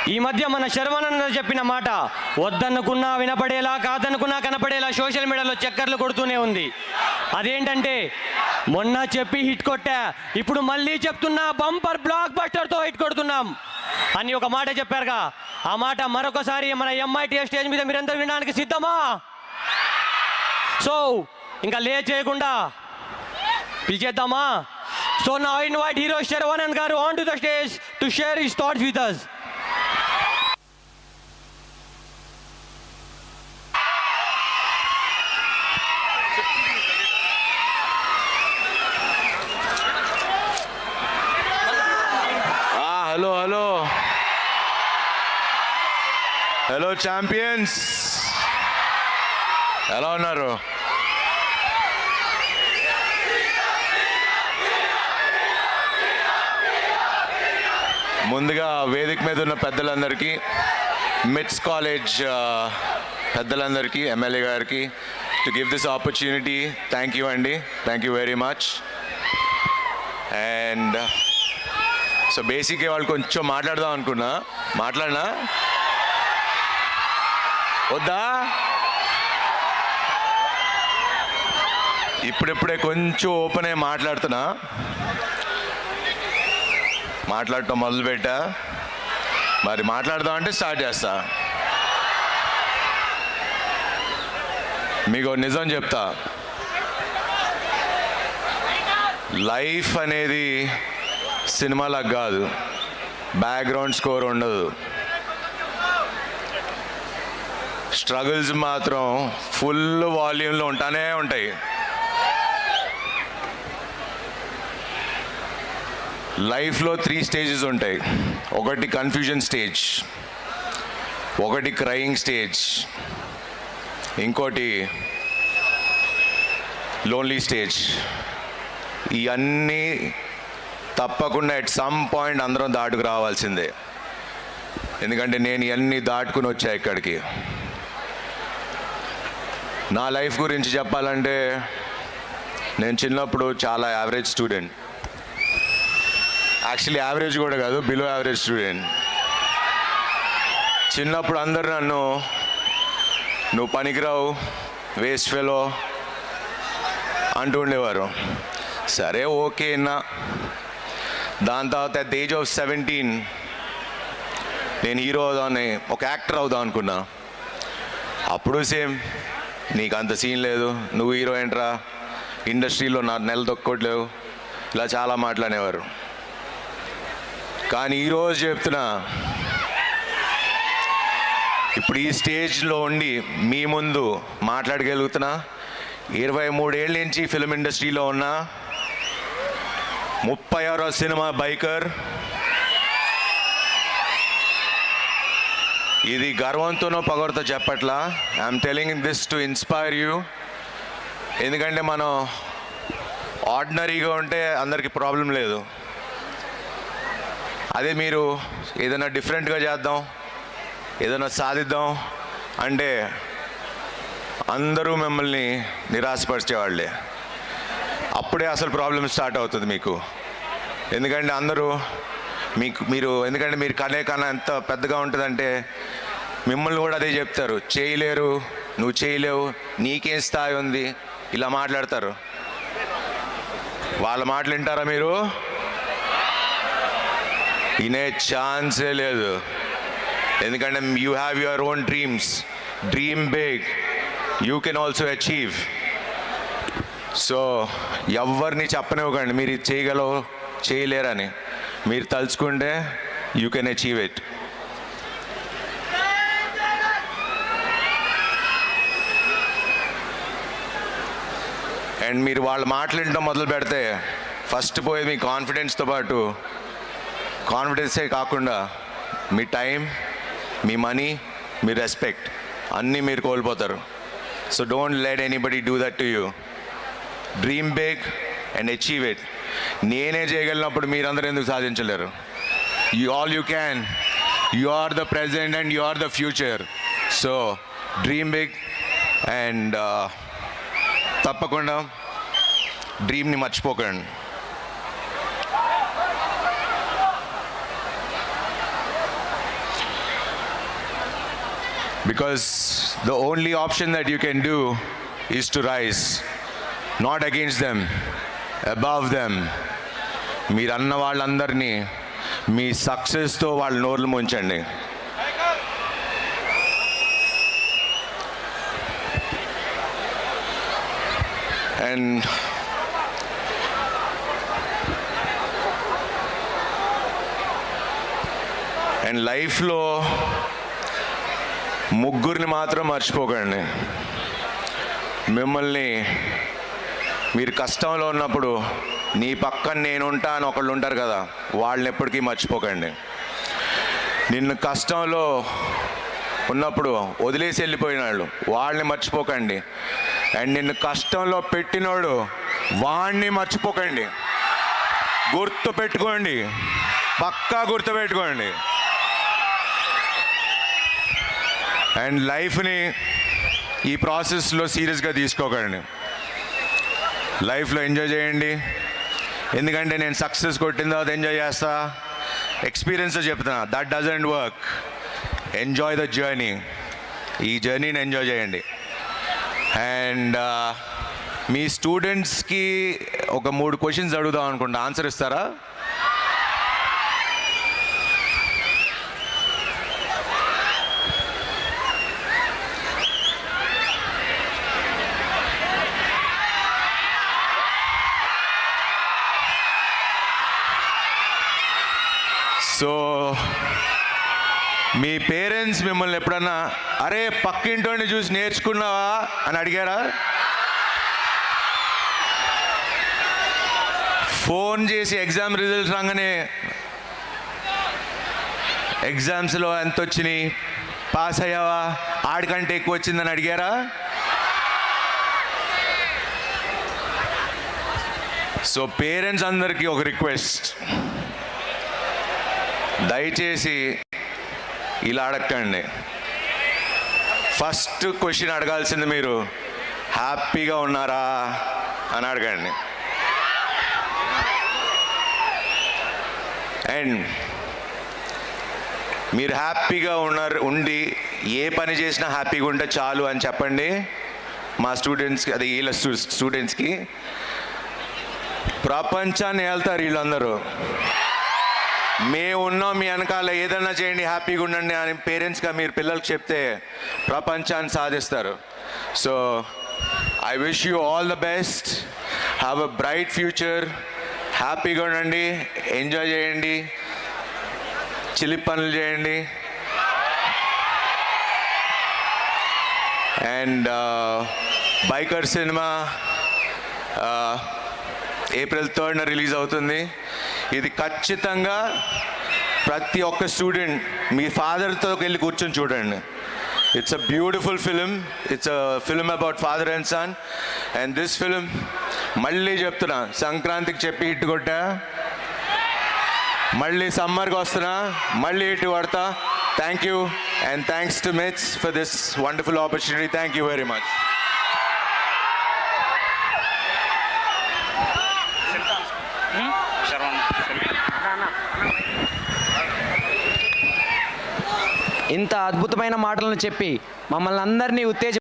ఈ మధ్య మన శర్వానంద చెప్పిన మాట వద్దనుకున్నా వినపడేలా, కాదనుకున్నా కనపడేలా సోషల్ మీడియాలో చక్కర్లు కొడుతూనే ఉంది. అదేంటంటే మొన్న చెప్పి హిట్ కొట్టా, ఇప్పుడు మళ్ళీ చెప్తున్నా బంపర్ బ్లాక్ బస్టర్తో హిట్ కొడుతున్నాం అని ఒక మాట చెప్పారుగా. ఆ మాట మరొకసారి మన MITS స్టేజ్ మీద మీరందరూ వినడానికి సిద్ధమా? సో ఇంకా లేట్ చేయకుండా పిలిచేద్దామా? So now I invite hero Sharwanand garu on to the stage to share his thoughts with us. Hello champions, ఎలా ఉన్నారు? ముందుగా వేదిక మీద ఉన్న పెద్దలందరికీ, మిట్స్ కాలేజ్ పెద్దలందరికీ, ఎమ్మెల్యే గారికి to give this opportunity thank you అండి, thank you very much. And so బేసిక్గా వాళ్ళు కొంచెం మాట్లాడదాం అనుకున్నా, మాట్లాడినా వద్దా? ఇప్పుడిప్పుడే కొంచెం ఓపెన్ అయ్యి మాట్లాడుతున్నా, మాట్లాడటం మొదలుపెట్టా. మరి మాట్లాడదాం అంటే స్టార్ట్ చేస్తా. మీకు నిజం చెప్తా, లైఫ్ అనేది సినిమాలకు కాదు, బ్యాక్గ్రౌండ్ స్కోర్ ఉండదు. స్ట్రగుల్స్ మాత్రం ఫుల్ వాల్యూమ్లో ఉంటానే ఉంటాయి. లైఫ్లో 3 స్టేజెస్ ఉంటాయి. ఒకటి కన్ఫ్యూజన్ స్టేజ్, ఒకటి క్రయింగ్ స్టేజ్, ఇంకోటి లోన్లీ స్టేజ్. ఇవన్నీ తప్పకుండా ఎట్ సమ్ పాయింట్ అందరం దాటుకు రావాల్సిందే. ఎందుకంటే నేను ఇవన్నీ దాటుకుని వచ్చా ఇక్కడికి. నా లైఫ్ గురించి చెప్పాలంటే నేను చిన్నప్పుడు చాలా యావరేజ్ స్టూడెంట్. యాక్చువల్లీ యావరేజ్ కూడా కాదు, బిలో యావరేజ్ స్టూడెంట్. చిన్నప్పుడు అందరు నన్ను నువ్వు పనికిరావు, వేస్ట్ ఫెలో అంటూ ఉండేవారు. సరే ఓకే అన్నా. దాని తర్వాత అట్ ద ఏజ్ ఆఫ్ 17 నేను హీరో అవుదామని, ఒక యాక్టర్ అవుదాం అనుకున్నా. అప్పుడు సేమ్, నీకు అంత సీన్ లేదు, నువ్వు హీరో ఏంట్రా, ఇండస్ట్రీలో నా నెల తొక్కోట్లేవు, ఇలా చాలా మాట్లాడేవారు. కానీ ఈరోజు చెప్తున్నా, ఇప్పుడు ఈ స్టేజ్లో ఉండి మీ ముందు మాట్లాడగలుగుతున్నా. 23 ఏళ్ళ నుంచి ఫిల్మ్ ఇండస్ట్రీలో ఉన్నా, 36వ సినిమా బైకర్. ఇది గర్వంతోనో పొగరుతో చెప్పట్లా, I'm telling this to inspire you. ఎందుకంటే మనం ఆర్డినరీగా ఉంటే అందరికీ ప్రాబ్లం లేదు. అదే మీరు ఏదైనా డిఫరెంట్గా చేద్దాం, ఏదైనా సాధిద్దాం అంటే అందరూ మిమ్మల్ని నిరాశపరిచేవాళ్ళే. అప్పుడే అసలు ప్రాబ్లం స్టార్ట్ అవుతుంది మీకు. ఎందుకంటే అందరూ ఎందుకంటే మీరు కన్నా ఎంత పెద్దగా ఉంటుందంటే మిమ్మల్ని కూడా అదే చెప్తారు, చేయలేరు, నువ్వు చేయలేవు, నీకేం స్థాయి ఉంది, ఇలా మాట్లాడతారు. వాళ్ళ మాటలు వింటారా మీరు? వినే ఛాన్సే లేదు. ఎందుకంటే you have your own dreams, dream big, you can also achieve. So ఎవరిని చెప్పనివ్వకండి మీరు ఇది చేయగలవు, చేయలేరని. మీరు తలుచుకుంటే you can achieve it. And మీరు వాళ్ళ మాటలు వినడం మొదలు పెడితే ఫస్ట్ పోయేది మీ కాన్ఫిడెన్స్తో పాటు, కాన్ఫిడెన్సే కాకుండా మీ టైం, మీ మనీ, మీ రెస్పెక్ట్ అన్నీ మీరు కోల్పోతారు. So don't let anybody do that to you. Dream big and achieve it. నేనే చేయగలిగినప్పుడు మీరందరూ ఎందుకు సాధించలేరు? All you can. You are the present and you are the future. So dream big and తప్పకుండా డ్రీమ్ని మర్చిపోకండి. Because the only option that you can do is to rise, not against them, above them. మీరు అన్న వాళ్ళందరినీ మీ సక్సెస్తో వాళ్ళ నోర్లు ముంచండి. And లైఫ్లో ముగ్గురిని మాత్రం మర్చిపోకండి. మిమ్మల్ని మీరు కష్టంలో ఉన్నప్పుడు నీ పక్కన నేనుంటా అని ఒకళ్ళు ఉంటారు కదా, వాళ్ళని ఎప్పటికీ మర్చిపోకండి. నిన్ను కష్టంలో ఉన్నప్పుడు వదిలేసి వెళ్ళిపోయిన వాళ్ళు, వాళ్ళని మర్చిపోకండి. అండ్ నిన్ను కష్టంలో పెట్టినోడు, వాణ్ణి మర్చిపోకండి. గుర్తు పెట్టుకోండి, పక్కా గుర్తు పెట్టుకోండి. అండ్ లైఫ్ని ఈ ప్రాసెస్లో సీరియస్గా తీసుకోకండి. లైఫ్లో ఎంజాయ్ చేయండి. ఎందుకంటే నేను సక్సెస్ కొట్టిన తర్వాత ఎంజాయ్ చేస్తా, ఎక్స్పీరియన్స్తో చెప్తున్నా, that doesn't work. Enjoy the journey. ఈ జర్నీని ఎంజాయ్ చేయండి. అండ్ మీ స్టూడెంట్స్కి ఒక 3 క్వశ్చన్స్ అడుగుదాం అనుకుంటా, ఆన్సర్ ఇస్తారా? సో మీ పేరెంట్స్ మిమ్మల్ని ఎప్పుడన్నా అరే పక్కింటోని చూసి నేర్చుకున్నావా అని అడిగారా? ఫోన్ చేసి ఎగ్జామ్ రిజల్ట్స్ రాగానే ఎగ్జామ్స్లో ఎంత వచ్చినాయి, పాస్ అయ్యావా, ఆడికంటే ఎక్కువ వచ్చిందని అడిగారా? సో పేరెంట్స్ అందరికీ ఒక రిక్వెస్ట్, దయచేసి ఇలా అడగండి. ఫస్ట్ క్వశ్చన్ అడగాల్సింది మీరు హ్యాపీగా ఉన్నారా అని అడగండి. అండ్ మీరు హ్యాపీగా ఉండి ఏ పని చేసినా హ్యాపీగా ఉంటే చాలు అని చెప్పండి మా స్టూడెంట్స్కి, అదే వీళ్ళ స్టూడెంట్స్కి. ప్రపంచాన్ని వెళ్తారు వీళ్ళందరూ. మేము ఉన్నాం మీ వెనకాల, ఏదైనా చేయండి, హ్యాపీగా ఉండండి అని పేరెంట్స్గా మీరు పిల్లలకు చెప్తే ప్రపంచాన్ని సాధిస్తారు. So I wish you all the best, have a bright future. హ్యాపీగా ఉండండి, ఎంజాయ్ చేయండి, చిలిపి పనులు చేయండి. And biker cinema April 3rd release అవుతుంది. ఇది ఖచ్చితంగా ప్రతి ఒక్క స్టూడెంట్ మీ ఫాదర్తో వెళ్ళి కూర్చొని చూడండి. It's a beautiful film. It's a film about father and son. And this film మళ్ళీ చెప్తున్నా, సంక్రాంతికి చెప్పి హిట్ కొట్టా, మళ్ళీ సమ్మర్కి వస్తున్నా, మళ్ళీ హిట్ కొడతా. Thank you and thanks to MITS for this wonderful opportunity. Thank you very much. ఇంత అద్భుతమైన మాటలను చెప్పి మమ్మల్ని అందరినీ